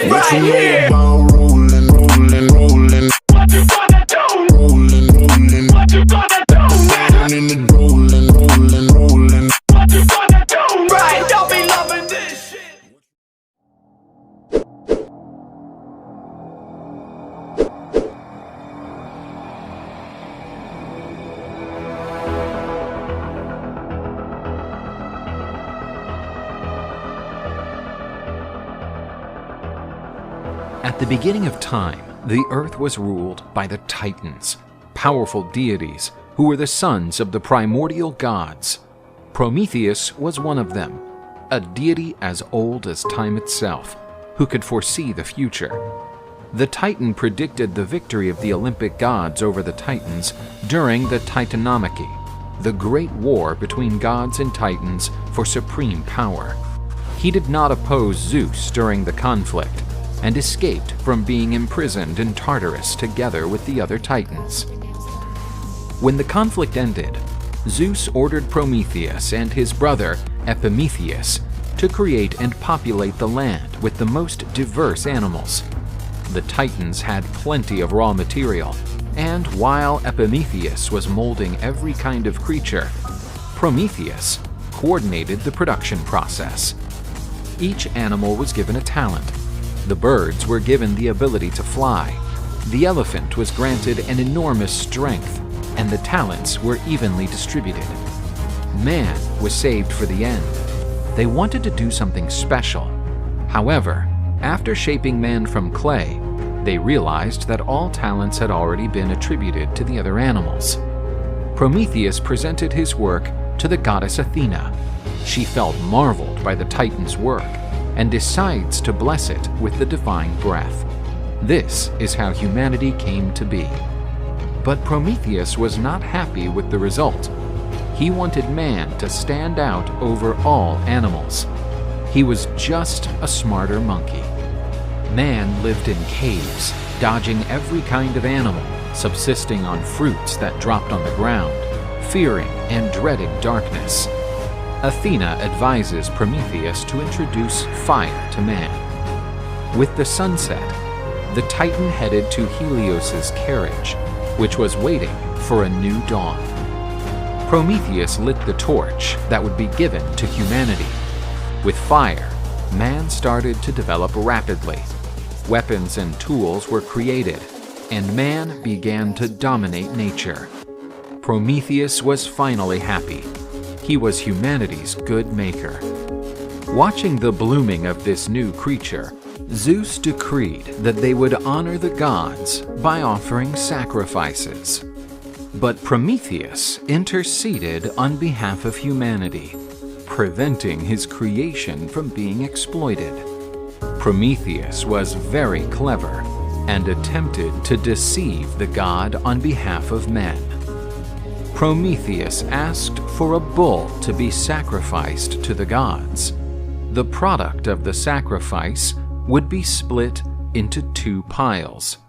shit What right you know here. about rolling, rolling, rolling? What you gonna do? Rolling, rolling. What you gonna do now? Down in the rolling, rolling, rolling. What you gonna do? Right, don't be loving this shit. At the beginning of time, the earth was ruled by the Titans, powerful deities who were the sons of the primordial gods. Prometheus was one of them, a deity as old as time itself, who could foresee the future. The Titan predicted the victory of the Olympic gods over the Titans during the Titanomachy, the great war between gods and Titans for supreme power. He did not oppose Zeus during the conflict, and escaped from being imprisoned in Tartarus together with the other Titans. When the conflict ended, Zeus ordered Prometheus and his brother Epimetheus to create and populate the land with the most diverse animals. The Titans had plenty of raw material, and while Epimetheus was molding every kind of creature, Prometheus coordinated the production process. Each animal was given a talent. The birds were given the ability to fly, the elephant was granted an enormous strength, and the talents were evenly distributed. Man was saved for the end. They wanted to do something special. However, after shaping man from clay, they realized that all talents had already been attributed to the other animals. Prometheus presented his work to the goddess Athena. She felt marveled by the Titan's work and decides to bless it with the divine breath. This is how humanity came to be. But Prometheus was not happy with the result. He wanted man to stand out over all animals. He was just a smarter monkey. Man lived in caves, dodging every kind of animal, subsisting on fruits that dropped on the ground, fearing and dreading darkness. Athena advises Prometheus to introduce fire to man. With the sunset, the Titan headed to Helios's carriage, which was waiting for a new dawn. Prometheus lit the torch that would be given to humanity. With fire, man started to develop rapidly. Weapons and tools were created, and man began to dominate nature. Prometheus was finally happy. He was humanity's good maker. Watching the blooming of this new creature, Zeus decreed that they would honor the gods by offering sacrifices. But Prometheus interceded on behalf of humanity, preventing his creation from being exploited. Prometheus was very clever and attempted to deceive the god on behalf of men. Prometheus asked for a bull to be sacrificed to the gods. The product of the sacrifice would be split into two piles.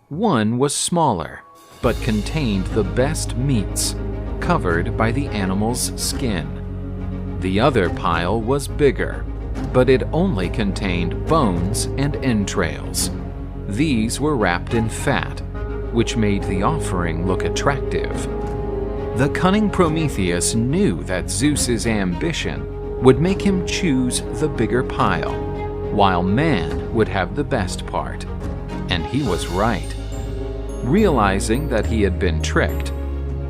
One was smaller, but contained the best meats, covered by the animal's skin. The other pile was bigger, but it only contained bones and entrails. These were wrapped in fat, which made the offering look attractive. The cunning Prometheus knew that Zeus's ambition would make him choose the bigger pile, while man would have the best part. And he was right. Realizing that he had been tricked,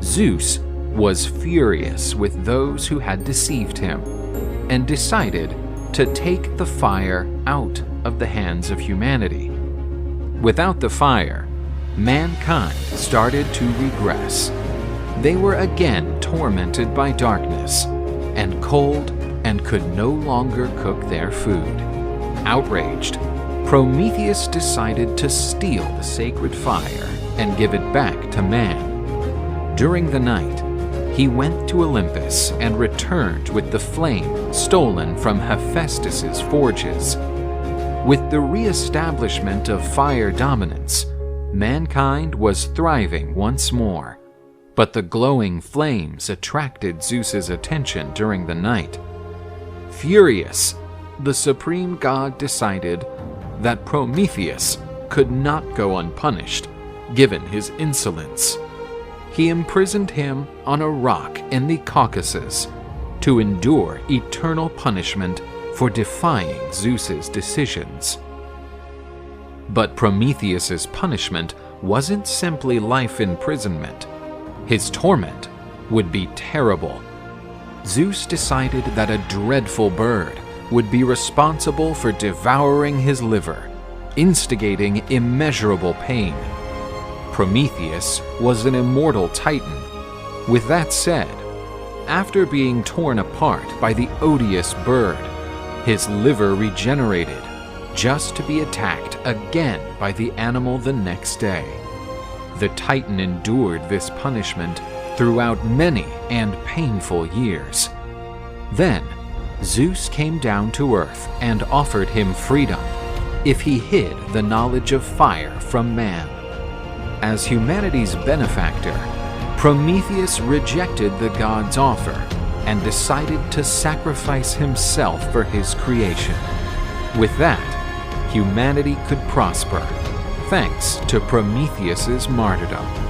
Zeus was furious with those who had deceived him, and decided to take the fire out of the hands of humanity. Without the fire, mankind started to regress. They were again tormented by darkness and cold and could no longer cook their food. Outraged, Prometheus decided to steal the sacred fire and give it back to man. During the night, he went to Olympus and returned with the flame stolen from Hephaestus's forges. With the re-establishment of fire dominance, mankind was thriving once more. But the glowing flames attracted Zeus's attention during the night. Furious, the supreme god decided that Prometheus could not go unpunished, given his insolence. He imprisoned him on a rock in the Caucasus to endure eternal punishment for defying Zeus's decisions. But Prometheus's punishment wasn't simply life imprisonment. His torment would be terrible. Zeus decided that a dreadful bird would be responsible for devouring his liver, instigating immeasurable pain. Prometheus was an immortal titan. With that said, after being torn apart by the odious bird, his liver regenerated, just to be attacked again by the animal the next day. The Titan endured this punishment throughout many and painful years. Then, Zeus came down to earth and offered him freedom if he hid the knowledge of fire from man. As humanity's benefactor, Prometheus rejected the god's offer and decided to sacrifice himself for his creation. With that, humanity could prosper, thanks to Prometheus's martyrdom.